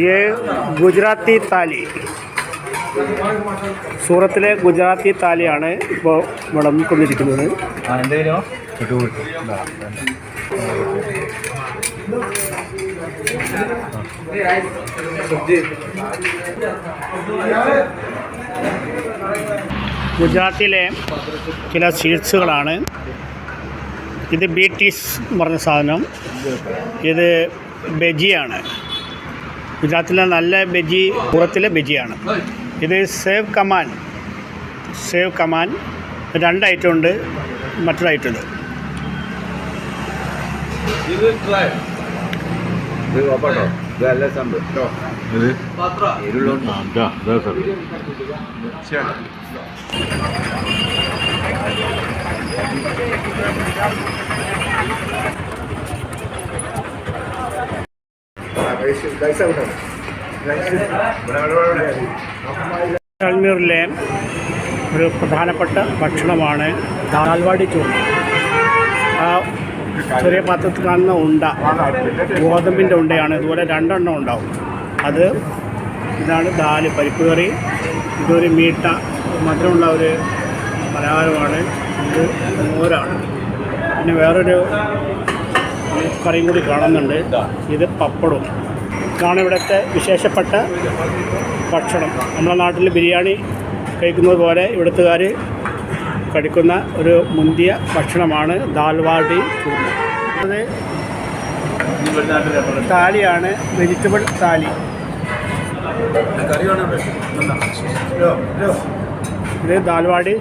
ये ഗുജറാത്തി താലി, സൂറത്തിലെ ഗുജറാത്തി താലിയാണ് ഇപ്പോൾ വിളമ്പിക്കൊണ്ടിരിക്കുന്നത്. ഗുജറാത്തിലെ ചില സ്വീറ്റ്സുകളാണ് ഇത്. ബീറ്റീസ് എന്ന് പറഞ്ഞ സാധനം, ഇത് ബജിയാണ്. ഗുജറാത്തിലെ നല്ല ബജി, പുറത്തിലെ ബജിയാണ്. ഇത് സേവ് കമാൻ 2 ഐറ്റം ഉണ്ട്, മറ്റൊരു ഐറ്റം ഉണ്ട്. അജ്മീറിലെ ഒരു പ്രധാനപ്പെട്ട ഭക്ഷണമാണ് ദാൽവാടി ചോറ്. ആ ചെറിയ പാത്രത്തിൽ കാണുന്ന ഉണ്ട ഗോതമ്പിൻ്റെ ഉണ്ടയാണ്. ഇതുപോലെ 2 എണ്ണം ഉണ്ടാവും. ഇതാണ് ദാല്, പരിപ്പ് കറി. ഇതൊരു മീട്ട, മധുരമുള്ള ഒരു പലഹാരമാണ്. ഇത് മോരാണ്. പിന്നെ വേറൊരു കറിയും കൂടി കാണുന്നുണ്ട്. ഇത് പപ്പടവും. ഇതാണ് ഇവിടുത്തെ വിശേഷപ്പെട്ട ഭക്ഷണം. നമ്മുടെ നാട്ടിൽ ബിരിയാണി കഴിക്കുന്നത് പോലെ ഇവിടുത്തുകാർ കഴിക്കുന്ന ഒരു മുന്തിയ ഭക്ഷണമാണ് ദാൽവാടി ചൂർണ്ണ. അത് താലിയാണ്, വെജിറ്റബിൾ താലി. ഇത് ദാൽവാടി